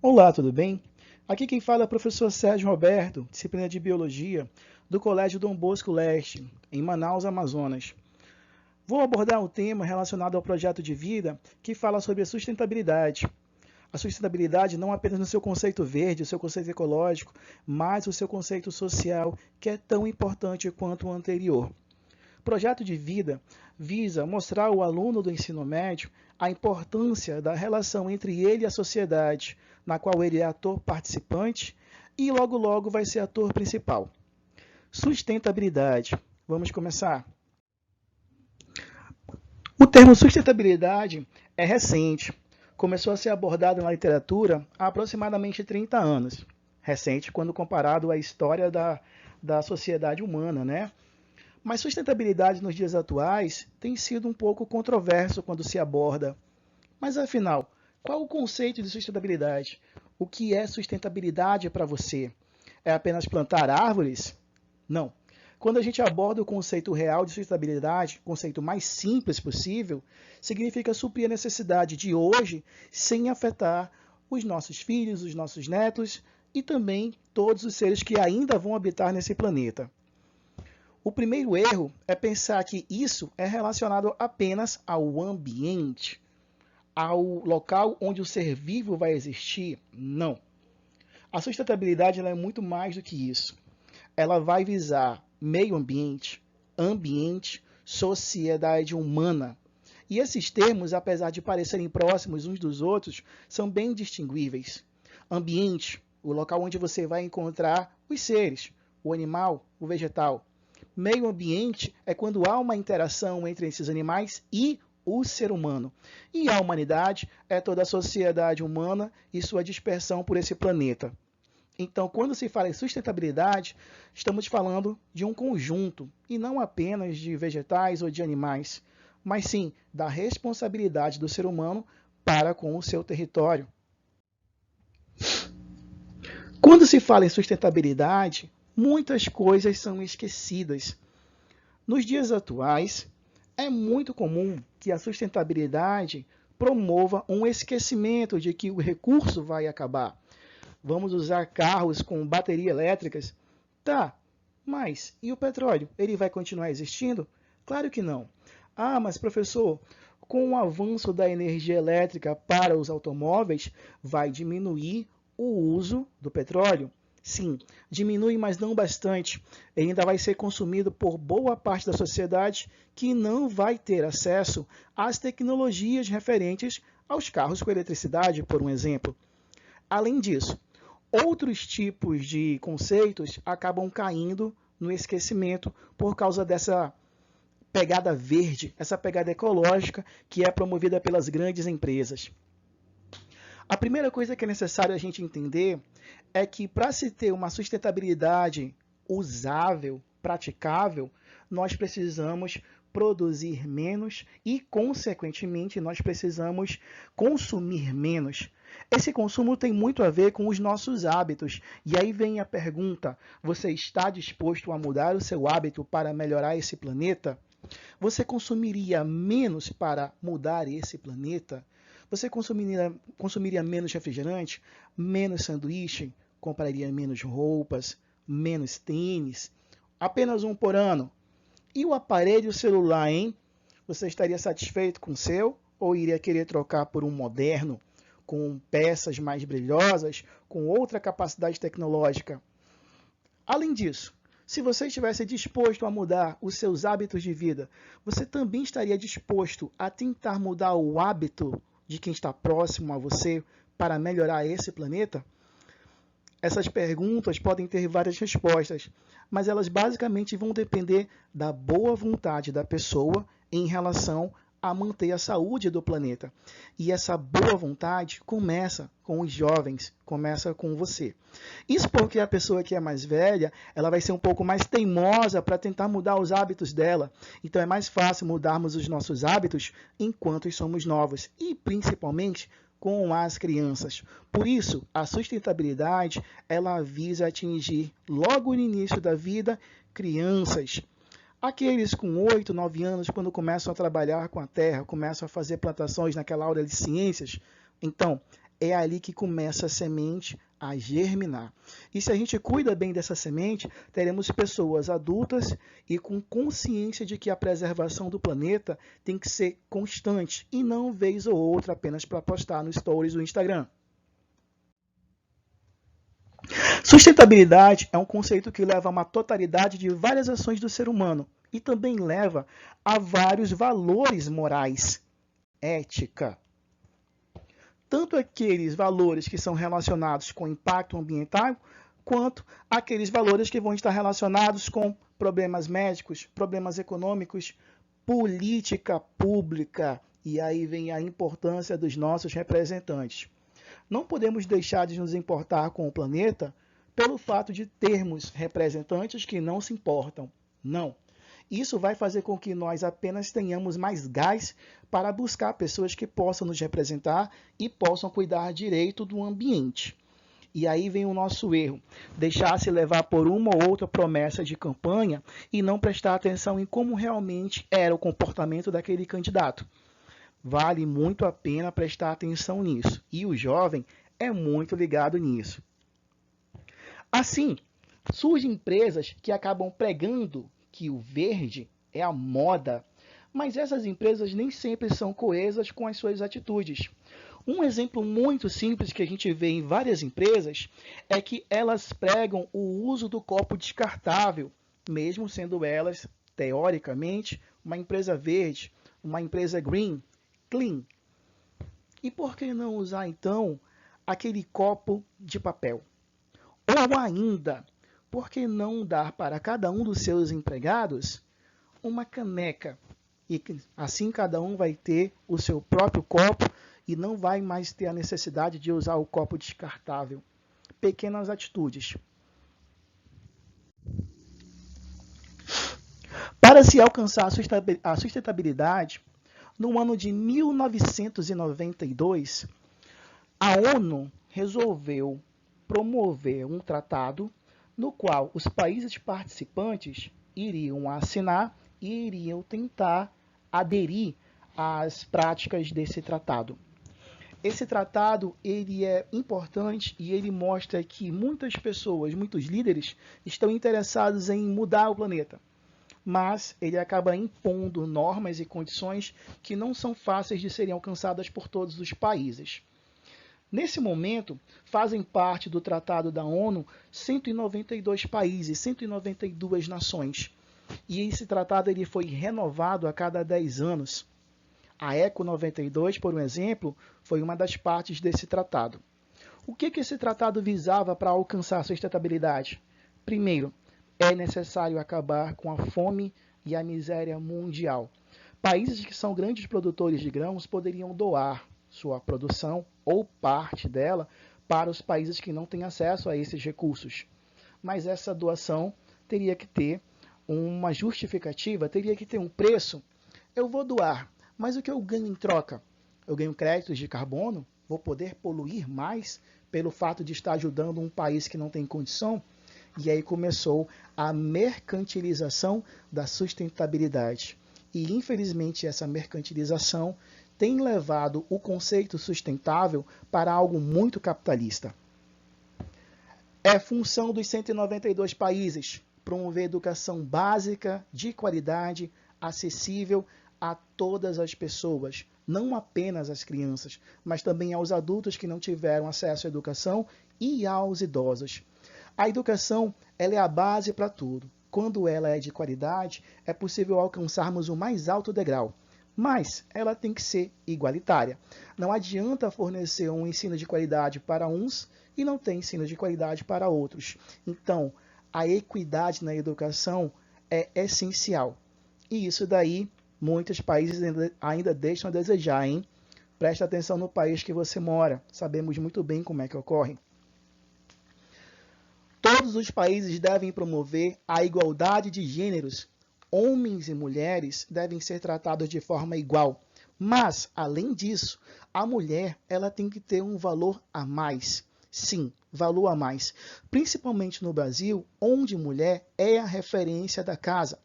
Olá, tudo bem? Aqui quem fala é o professor Sérgio Roberto, disciplina de Biologia, do Colégio Dom Bosco Leste, em Manaus, Amazonas. Vou abordar um tema relacionado ao projeto de vida que fala sobre a sustentabilidade. A sustentabilidade não apenas no seu conceito verde, o seu conceito ecológico, mas o seu conceito social, que é tão importante quanto o anterior. O projeto de vida visa mostrar ao aluno do ensino médio a importância da relação entre ele e a sociedade, na qual ele é ator participante e logo logo vai ser ator principal. Sustentabilidade. Vamos começar. O termo sustentabilidade é recente. Começou a ser abordado na literatura há aproximadamente 30 anos. Recente quando comparado à história da sociedade humana, né? Mas sustentabilidade nos dias atuais tem sido um pouco controverso quando se aborda. Mas afinal, qual o conceito de sustentabilidade? O que é sustentabilidade para você? É apenas plantar árvores? Não. Quando a gente aborda o conceito real de sustentabilidade, conceito mais simples possível, significa suprir a necessidade de hoje sem afetar os nossos filhos, os nossos netos e também todos os seres que ainda vão habitar nesse planeta. O primeiro erro é pensar que isso é relacionado apenas ao ambiente, ao local onde o ser vivo vai existir. Não. A sustentabilidade ela é muito mais do que isso. Ela vai visar meio ambiente, ambiente, sociedade humana. E esses termos, apesar de parecerem próximos uns dos outros, são bem distinguíveis. Ambiente, o local onde você vai encontrar os seres, o animal, o vegetal. Meio ambiente é quando há uma interação entre esses animais e o ser humano. E a humanidade é toda a sociedade humana e sua dispersão por esse planeta. Então, quando se fala em sustentabilidade, estamos falando de um conjunto e não apenas de vegetais ou de animais, mas sim da responsabilidade do ser humano para com o seu território. Quando se fala em sustentabilidade, muitas coisas são esquecidas. Nos dias atuais, é muito comum que a sustentabilidade promova um esquecimento de que o recurso vai acabar. Vamos usar carros com baterias elétricas? Tá, mas e o petróleo? Ele vai continuar existindo? Claro que não. Ah, mas professor, com o avanço da energia elétrica para os automóveis, vai diminuir o uso do petróleo? Sim, diminui, mas não bastante. Ele ainda vai ser consumido por boa parte da sociedade que não vai ter acesso às tecnologias referentes aos carros com eletricidade, por um exemplo. Além disso, outros tipos de conceitos acabam caindo no esquecimento por causa dessa pegada verde, essa pegada ecológica que é promovida pelas grandes empresas. A primeira coisa que é necessário a gente entender é que para se ter uma sustentabilidade usável, praticável, nós precisamos produzir menos e, consequentemente, nós precisamos consumir menos. Esse consumo tem muito a ver com os nossos hábitos. E aí vem a pergunta: você está disposto a mudar o seu hábito para melhorar esse planeta? Você consumiria menos para mudar esse planeta? Você consumiria menos refrigerante, menos sanduíche, compraria menos roupas, menos tênis, apenas um por ano. E o aparelho celular, hein? Você estaria satisfeito com o seu ou iria querer trocar por um moderno, com peças mais brilhosas, com outra capacidade tecnológica? Além disso, se você estivesse disposto a mudar os seus hábitos de vida, você também estaria disposto a tentar mudar o hábito de quem está próximo a você para melhorar esse planeta? Essas perguntas podem ter várias respostas, mas elas basicamente vão depender da boa vontade da pessoa em relação a manter a saúde do planeta. E essa boa vontade começa com os jovens, começa com você. Isso porque a pessoa que é mais velha, ela vai ser um pouco mais teimosa para tentar mudar os hábitos dela. Então é mais fácil mudarmos os nossos hábitos enquanto somos novos e principalmente com as crianças. Por isso, a sustentabilidade, ela visa atingir logo no início da vida crianças. Aqueles com 8, 9 anos, quando começam a trabalhar com a terra, começam a fazer plantações naquela aula de ciências, então, é ali que começa a semente a germinar. E se a gente cuida bem dessa semente, teremos pessoas adultas e com consciência de que a preservação do planeta tem que ser constante e não vez ou outra apenas para postar no Stories do Instagram. Sustentabilidade é um conceito que leva a uma totalidade de várias ações do ser humano e também leva a vários valores morais, ética, tanto aqueles valores que são relacionados com impacto ambiental, quanto aqueles valores que vão estar relacionados com problemas médicos, problemas econômicos, política pública. E aí vem a importância dos nossos representantes. Não podemos deixar de nos importar com o planeta pelo fato de termos representantes que não se importam. Não. Isso vai fazer com que nós apenas tenhamos mais gás para buscar pessoas que possam nos representar e possam cuidar direito do ambiente. E aí vem o nosso erro, deixar-se levar por uma ou outra promessa de campanha e não prestar atenção em como realmente era o comportamento daquele candidato. Vale muito a pena prestar atenção nisso. E o jovem é muito ligado nisso. Assim, surgem empresas que acabam pregando que o verde é a moda, mas essas empresas nem sempre são coesas com as suas atitudes. Um exemplo muito simples que a gente vê em várias empresas é que elas pregam o uso do copo descartável, mesmo sendo elas, teoricamente, uma empresa verde, uma empresa green, clean. E por que não usar, então, aquele copo de papel? Ou ainda, por que não dar para cada um dos seus empregados uma caneca? E assim cada um vai ter o seu próprio copo e não vai mais ter a necessidade de usar o copo descartável. Pequenas atitudes. Para se alcançar a sustentabilidade, no ano de 1992, a ONU resolveu promover um tratado no qual os países participantes iriam assinar e iriam tentar aderir às práticas desse tratado. Esse tratado ele é importante e ele mostra que muitas pessoas, muitos líderes, estão interessados em mudar o planeta. Mas ele acaba impondo normas e condições que não são fáceis de serem alcançadas por todos os países. Nesse momento, fazem parte do Tratado da ONU 192 países, 192 nações. E esse tratado ele foi renovado a cada 10 anos. A ECO 92, por um exemplo, foi uma das partes desse tratado. O que esse tratado visava para alcançar a sustentabilidade? Primeiro, é necessário acabar com a fome e a miséria mundial. Países que são grandes produtores de grãos poderiam doar sua produção ou parte dela para os países que não têm acesso a esses recursos. Mas essa doação teria que ter uma justificativa, teria que ter um preço. Eu vou doar, mas o que eu ganho em troca? Eu ganho créditos de carbono? Vou poder poluir mais pelo fato de estar ajudando um país que não tem condição? E aí começou a mercantilização da sustentabilidade. E infelizmente essa mercantilização tem levado o conceito sustentável para algo muito capitalista. É função dos 192 países promover educação básica, de qualidade, acessível a todas as pessoas, não apenas às crianças, mas também aos adultos que não tiveram acesso à educação e aos idosos. A educação ela é a base para tudo. Quando ela é de qualidade, é possível alcançarmos o mais alto degrau. Mas ela tem que ser igualitária. Não adianta fornecer um ensino de qualidade para uns e não ter ensino de qualidade para outros. Então, a equidade na educação é essencial. E isso daí, muitos países ainda deixam a desejar, hein? Preste atenção no país que você mora. Sabemos muito bem como é que ocorre. Todos os países devem promover a igualdade de gêneros. Homens e mulheres devem ser tratados de forma igual. Mas, além disso, a mulher ela tem que ter um valor a mais. Sim, valor a mais. Principalmente no Brasil, onde mulher é a referência da casa.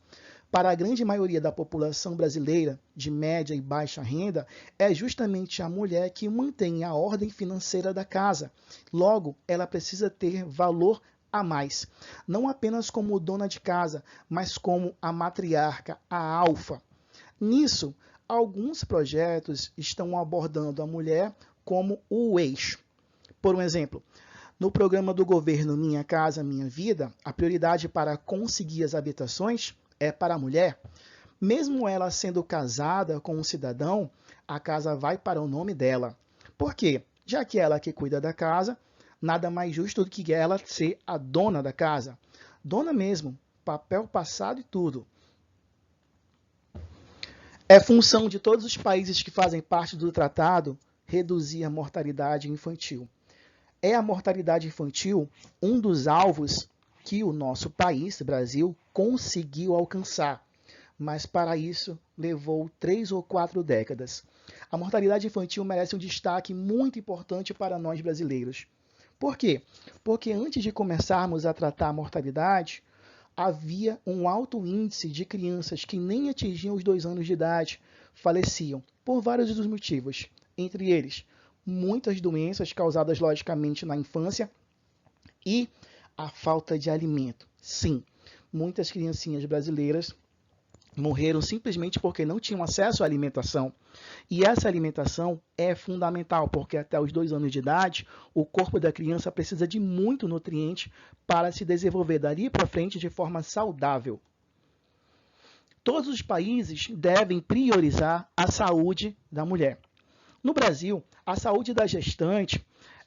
para a grande maioria da população brasileira de média e baixa renda, é justamente a mulher que mantém a ordem financeira da casa. Logo, ela precisa ter valor a mais, não apenas como dona de casa, mas como a matriarca, a alfa. Nisso, alguns projetos estão abordando a mulher como o eixo. Por um exemplo, no programa do governo Minha Casa Minha Vida, a prioridade para conseguir as habitações é para a mulher. Mesmo ela sendo casada com um cidadão, a casa vai para o nome dela. Por quê? Já que ela que cuida da casa, nada mais justo do que ela ser a dona da casa. Dona mesmo, papel passado e tudo. É função de todos os países que fazem parte do tratado reduzir a mortalidade infantil. É a mortalidade infantil um dos alvos que o nosso país, Brasil, conseguiu alcançar. Mas para isso levou 3 ou 4 décadas. A mortalidade infantil merece um destaque muito importante para nós brasileiros. Por quê? Porque antes de começarmos a tratar a mortalidade, havia um alto índice de crianças que nem atingiam os 2 anos de idade, faleciam por vários dos motivos, entre eles muitas doenças causadas logicamente na infância e a falta de alimento. Sim, muitas criancinhas brasileiras morreram simplesmente porque não tinham acesso à alimentação. E essa alimentação é fundamental, porque até os 2 anos de idade, o corpo da criança precisa de muito nutriente para se desenvolver dali para frente de forma saudável. Todos os países devem priorizar a saúde da mulher. No Brasil, a saúde da gestante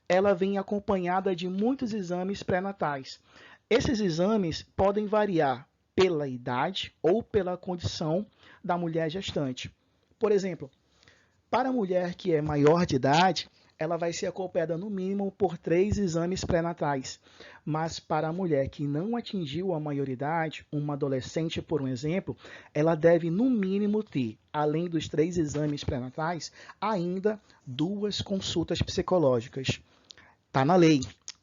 ela vem acompanhada de muitos exames pré-natais. Esses exames podem variar pela idade ou pela condição da mulher gestante. Por exemplo, para a mulher que é maior de idade, ela vai ser acompanhada no mínimo por 3 exames pré-natais. Mas para a mulher que não atingiu a maioridade, uma adolescente, por um exemplo, ela deve no mínimo ter, além dos 3 exames pré-natais, ainda 2 consultas psicológicas. Está na lei,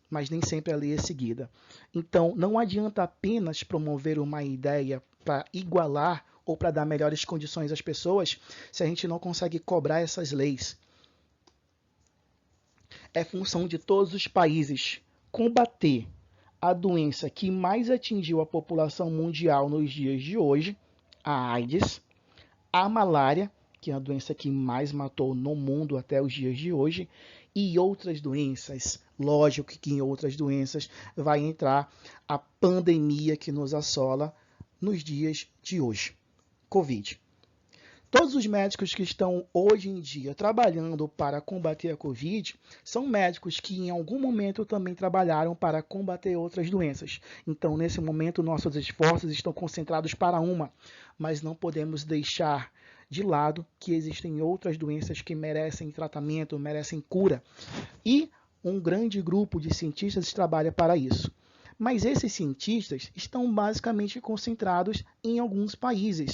mas nem sempre a lei é seguida. Então, não adianta apenas promover uma ideia para igualar ou para dar melhores condições às pessoas se a gente não consegue cobrar essas leis. É função de todos os países combater a doença que mais atingiu a população mundial nos dias de hoje, a AIDS, a malária, que é a doença que mais matou no mundo até os dias de hoje, e outras doenças. Lógico que em outras doenças vai entrar a pandemia que nos assola nos dias de hoje, Covid. Todos os médicos que estão hoje em dia trabalhando para combater a Covid são médicos que em algum momento também trabalharam para combater outras doenças. Então, nesse momento, nossos esforços estão concentrados para uma, mas não podemos deixar de lado que existem outras doenças que merecem tratamento, merecem cura. E um grande grupo de cientistas trabalha para isso. Mas esses cientistas estão basicamente concentrados em alguns países,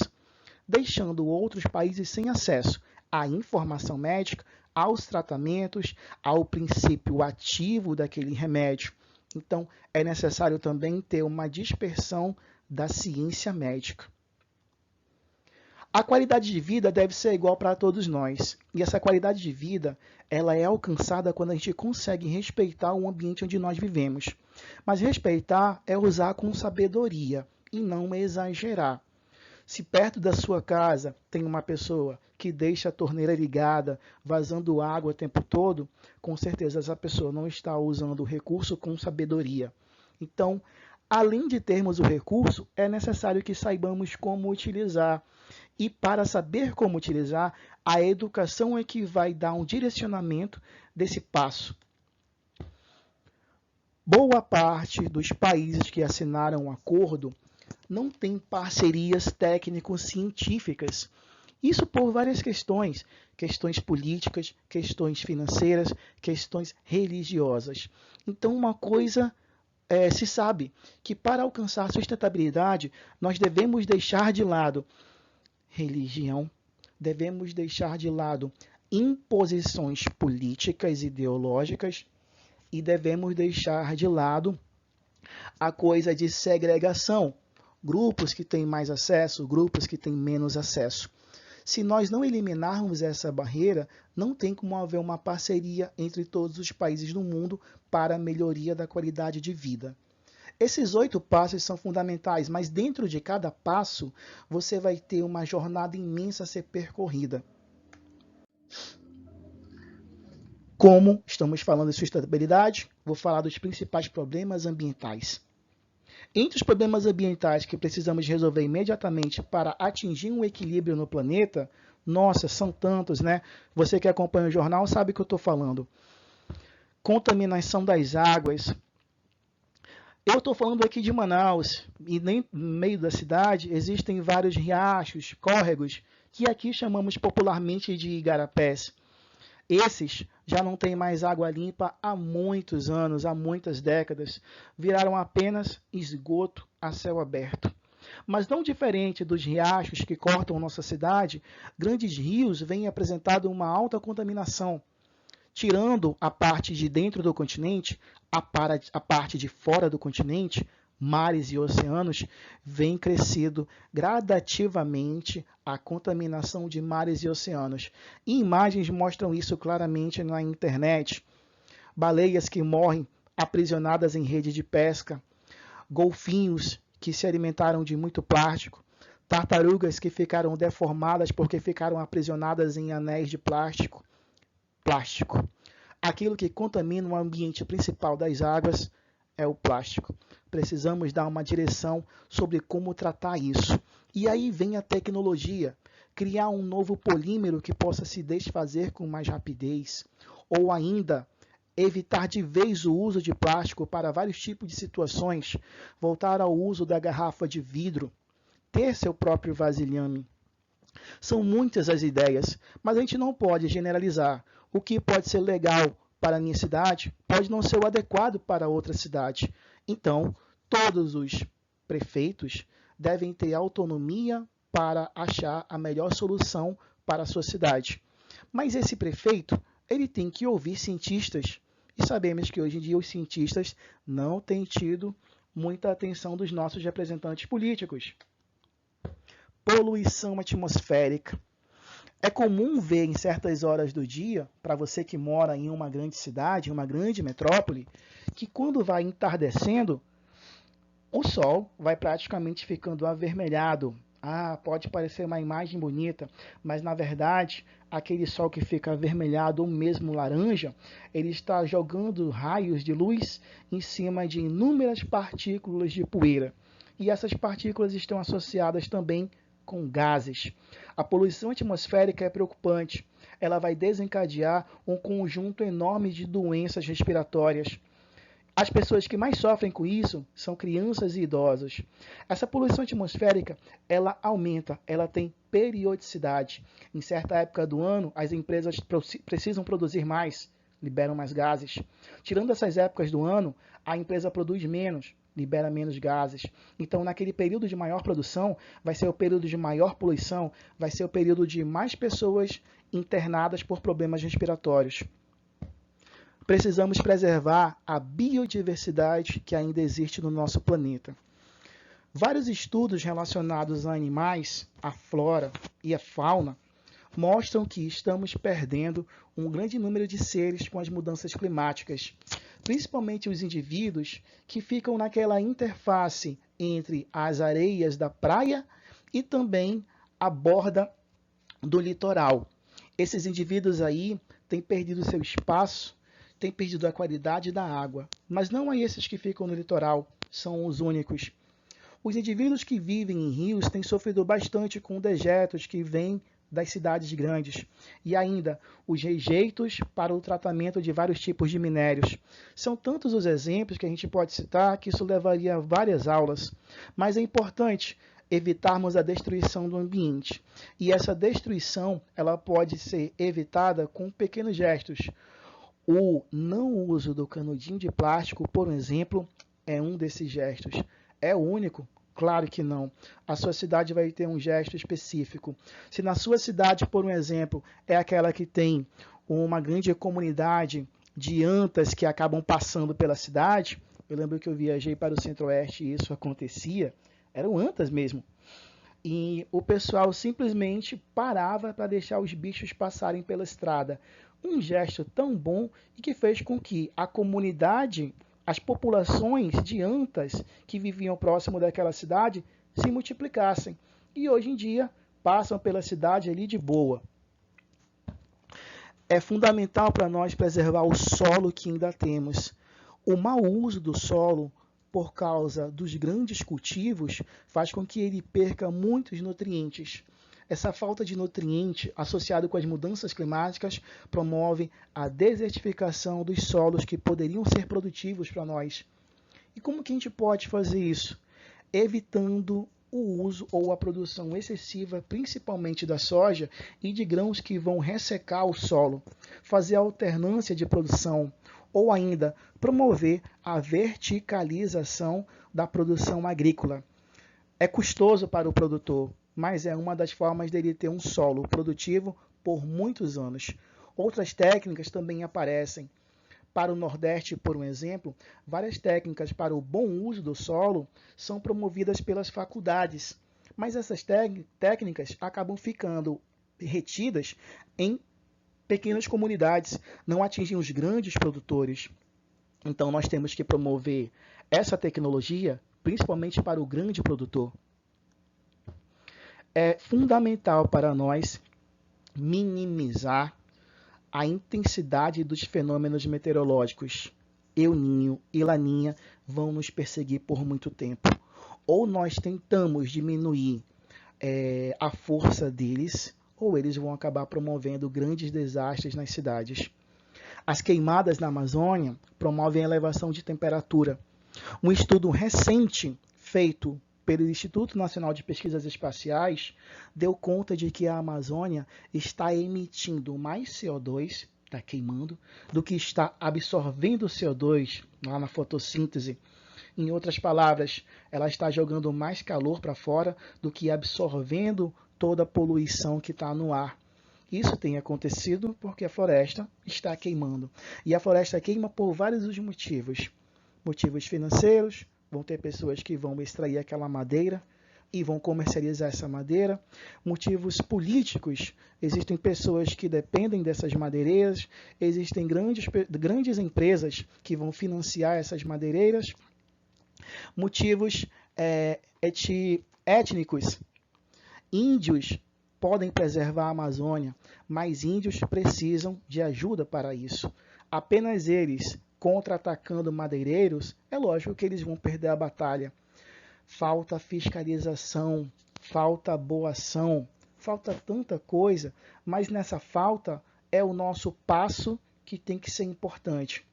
deixando outros países sem acesso à informação médica, aos tratamentos, ao princípio ativo daquele remédio. Então, é necessário também ter uma dispersão da ciência médica. A qualidade de vida deve ser igual para todos nós. E essa qualidade de vida, ela é alcançada quando a gente consegue respeitar o ambiente onde nós vivemos. Mas respeitar é usar com sabedoria e não exagerar. Se perto da sua casa tem uma pessoa que deixa a torneira ligada, vazando água o tempo todo, com certeza essa pessoa não está usando o recurso com sabedoria. Então, além de termos o recurso, é necessário que saibamos como utilizar. E para saber como utilizar, a educação é que vai dar um direcionamento desse passo. Boa parte dos países que assinaram o acordo não tem parcerias técnico-científicas. Isso por várias questões, questões políticas, questões financeiras, questões religiosas. Então, uma coisa se sabe, que para alcançar sustentabilidade, nós devemos deixar de lado religião, devemos deixar de lado imposições políticas, ideológicas, e devemos deixar de lado a coisa de segregação, grupos que têm mais acesso, grupos que têm menos acesso. Se nós não eliminarmos essa barreira, não tem como haver uma parceria entre todos os países do mundo para a melhoria da qualidade de vida. Esses 8 passos são fundamentais, mas dentro de cada passo, você vai ter uma jornada imensa a ser percorrida. Como estamos falando de sustentabilidade, vou falar dos principais problemas ambientais. Entre os problemas ambientais que precisamos resolver imediatamente para atingir um equilíbrio no planeta, nossa, são tantos, né? Você que acompanha o jornal sabe o que eu estou falando. Contaminação das águas. Eu estou falando aqui de Manaus, e nem no meio da cidade existem vários riachos, córregos, que aqui chamamos popularmente de igarapés. Esses já não têm mais água limpa há muitos anos, há muitas décadas. Viraram apenas esgoto a céu aberto. Mas não diferente dos riachos que cortam nossa cidade, grandes rios vêm apresentando uma alta contaminação. Tirando a parte de dentro do continente, a parte de fora do continente, mares e oceanos, vem crescendo gradativamente a contaminação de mares e oceanos. E imagens mostram isso claramente na internet. Baleias que morrem aprisionadas em rede de pesca, golfinhos que se alimentaram de muito plástico, tartarugas que ficaram deformadas porque ficaram aprisionadas em anéis de plástico. Aquilo que contamina o ambiente principal das águas é o plástico. Precisamos dar uma direção sobre como tratar isso. E aí vem a tecnologia, criar um novo polímero que possa se desfazer com mais rapidez, ou ainda evitar de vez o uso de plástico para vários tipos de situações, voltar ao uso da garrafa de vidro, ter seu próprio vasilhame. São muitas as ideias, mas a gente não pode generalizar. O que pode ser legal para a minha cidade pode não ser o adequado para outra cidade. Então, todos os prefeitos devem ter autonomia para achar a melhor solução para a sua cidade. Mas esse prefeito, ele tem que ouvir cientistas. E sabemos que hoje em dia os cientistas não têm tido muita atenção dos nossos representantes políticos. Poluição atmosférica. É comum ver em certas horas do dia, para você que mora em uma grande cidade, em uma grande metrópole, que quando vai entardecendo, o sol vai praticamente ficando avermelhado. Pode parecer uma imagem bonita, mas na verdade, aquele sol que fica avermelhado ou mesmo laranja, ele está jogando raios de luz em cima de inúmeras partículas de poeira. E essas partículas estão associadas também com gases. A poluição atmosférica é preocupante. Ela vai desencadear um conjunto enorme de doenças respiratórias. As pessoas que mais sofrem com isso são crianças e idosos. Essa poluição atmosférica, ela aumenta, ela tem periodicidade. Em certa época do ano, as empresas precisam produzir mais, liberam mais gases. Tirando essas épocas do ano, a empresa produz menos, libera menos gases. Então, naquele período de maior produção, vai ser o período de maior poluição, vai ser o período de mais pessoas internadas por problemas respiratórios. Precisamos preservar a biodiversidade que ainda existe no nosso planeta. Vários estudos relacionados a animais, a flora e a fauna, mostram que estamos perdendo um grande número de seres com as mudanças climáticas, principalmente os indivíduos que ficam naquela interface entre as areias da praia e também a borda do litoral. Esses indivíduos aí têm perdido seu espaço, têm perdido a qualidade da água, mas não é esses que ficam no litoral, são os únicos. Os indivíduos que vivem em rios têm sofrido bastante com dejetos que vêm das cidades grandes e ainda os rejeitos para o tratamento de vários tipos de minérios. São tantos os exemplos que a gente pode citar que isso levaria várias aulas, mas é importante evitarmos a destruição do ambiente. E essa destruição ela pode ser evitada com pequenos gestos. O não uso do canudinho de plástico, por exemplo, é um desses gestos. É o único? Claro que não. A sua cidade vai ter um gesto específico. Se na sua cidade, por um exemplo, é aquela que tem uma grande comunidade de antas que acabam passando pela cidade, eu lembro que eu viajei para o Centro-Oeste e isso acontecia, eram antas mesmo. E o pessoal simplesmente parava para deixar os bichos passarem pela estrada. Um gesto tão bom e que fez com que a comunidade, as populações de antas que viviam próximo daquela cidade se multiplicassem. E hoje em dia passam pela cidade ali de boa. É fundamental para nós preservar o solo que ainda temos. O mau uso do solo, por causa dos grandes cultivos, faz com que ele perca muitos nutrientes. Essa falta de nutriente, associada com as mudanças climáticas, promove a desertificação dos solos que poderiam ser produtivos para nós. E como que a gente pode fazer isso? Evitando o uso ou a produção excessiva, principalmente da soja e de grãos que vão ressecar o solo, fazer a alternância de produção ou ainda promover a verticalização da produção agrícola. É custoso para o produtor, mas é uma das formas dele ter um solo produtivo por muitos anos. Outras técnicas também aparecem. Para o Nordeste, por um exemplo, várias técnicas para o bom uso do solo são promovidas pelas faculdades, mas essas técnicas acabam ficando retidas em pequenas comunidades, não atingem os grandes produtores. Então nós temos que promover essa tecnologia, principalmente para o grande produtor. É fundamental para nós minimizar a intensidade dos fenômenos meteorológicos. El Niño e Laninha vão nos perseguir por muito tempo. Ou nós tentamos diminuir a força deles, ou eles vão acabar promovendo grandes desastres nas cidades. As queimadas na Amazônia promovem a elevação de temperatura. Um estudo recente feito pelo Instituto Nacional de Pesquisas Espaciais deu conta de que a Amazônia está emitindo mais CO2, está queimando, do que está absorvendo CO2 lá na fotossíntese. Em outras palavras, ela está jogando mais calor para fora do que absorvendo toda a poluição que está no ar. Isso tem acontecido porque a floresta está queimando. E a floresta queima por vários motivos. Motivos financeiros, vão ter pessoas que vão extrair aquela madeira e vão comercializar essa madeira. Motivos políticos, existem pessoas que dependem dessas madeireiras, existem grandes empresas que vão financiar essas madeireiras. Motivos étnicos, índios podem preservar a Amazônia, mas índios precisam de ajuda para isso. Apenas eles contra-atacando madeireiros, é lógico que eles vão perder a batalha. Falta fiscalização, falta boa ação, falta tanta coisa, mas nessa falta é o nosso passo que tem que ser importante.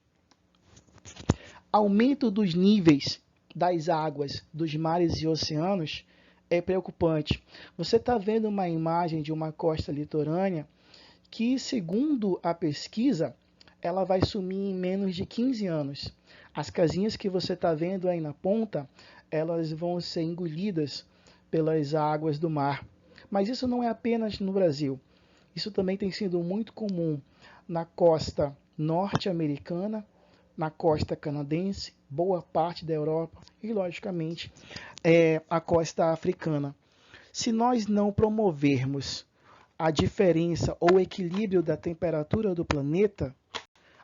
Aumento dos níveis das águas dos mares e oceanos é preocupante. Você está vendo uma imagem de uma costa litorânea que, segundo a pesquisa, ela vai sumir em menos de 15 anos. As casinhas que você está vendo aí na ponta, elas vão ser engolidas pelas águas do mar. Mas isso não é apenas no Brasil. Isso também tem sido muito comum na costa norte-americana, na costa canadense, boa parte da Europa e, logicamente, a costa africana. Se nós não promovermos a diferença ou equilíbrio da temperatura do planeta,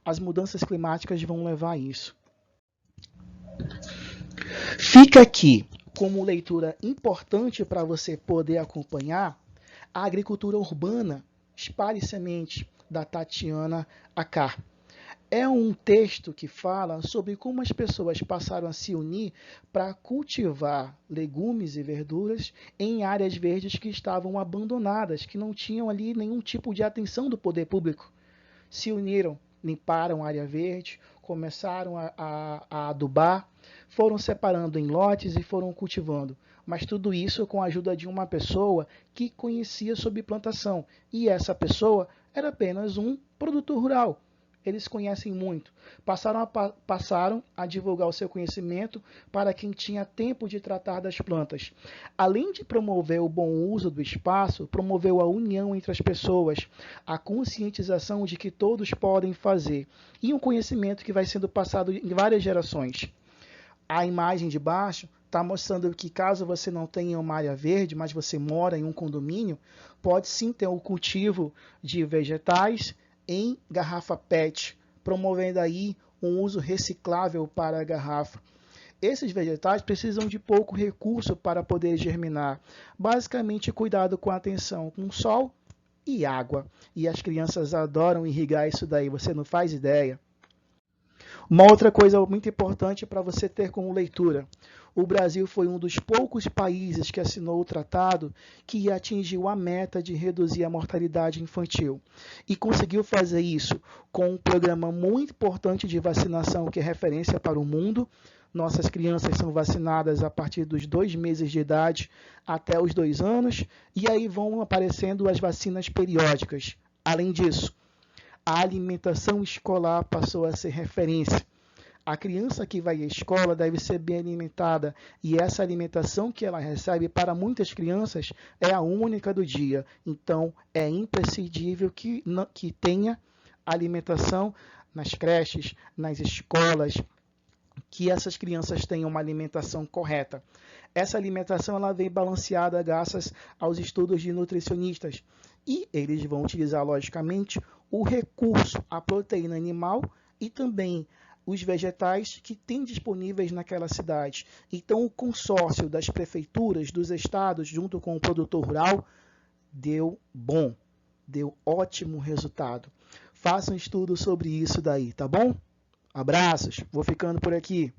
as mudanças climáticas vão levar a isso. Fica aqui como leitura importante para você poder acompanhar a agricultura urbana, Espalhe Semente, da Tatiana Acar. É um texto que fala sobre como as pessoas passaram a se unir para cultivar legumes e verduras em áreas verdes que estavam abandonadas, que não tinham ali nenhum tipo de atenção do poder público. Se uniram, limparam a área verde, começaram a adubar, foram separando em lotes e foram cultivando. Mas tudo isso com a ajuda de uma pessoa que conhecia sobre plantação. E essa pessoa era apenas um produtor rural. Eles conhecem muito. Passaram a divulgar o seu conhecimento para quem tinha tempo de tratar das plantas. Além de promover o bom uso do espaço, promoveu a união entre as pessoas, a conscientização de que todos podem fazer e um conhecimento que vai sendo passado em várias gerações. A imagem de baixo está mostrando que caso você não tenha uma área verde, mas você mora em um condomínio, pode sim ter o cultivo de vegetais em garrafa PET, promovendo aí um uso reciclável para a garrafa. Esses vegetais precisam de pouco recurso para poder germinar. Basicamente, cuidado com a atenção com sol e água. E as crianças adoram irrigar isso daí, você não faz ideia. Uma outra coisa muito importante para você ter como leitura. O Brasil foi um dos poucos países que assinou o tratado que atingiu a meta de reduzir a mortalidade infantil. E conseguiu fazer isso com um programa muito importante de vacinação que é referência para o mundo. Nossas crianças são vacinadas a partir dos 2 meses de idade até os 2 anos, e aí vão aparecendo as vacinas periódicas. Além disso, a alimentação escolar passou a ser referência. A criança que vai à escola deve ser bem alimentada, e essa alimentação que ela recebe, para muitas crianças, é a única do dia. Então, é imprescindível que tenha alimentação nas creches, nas escolas, que essas crianças tenham uma alimentação correta. Essa alimentação ela vem balanceada graças aos estudos de nutricionistas, e eles vão utilizar, logicamente, o recurso, a proteína animal e também os vegetais que tem disponíveis naquela cidade. Então, o consórcio das prefeituras, dos estados, junto com o produtor rural, deu bom, deu ótimo resultado. Faça um estudo sobre isso daí, tá bom? Abraços, vou ficando por aqui.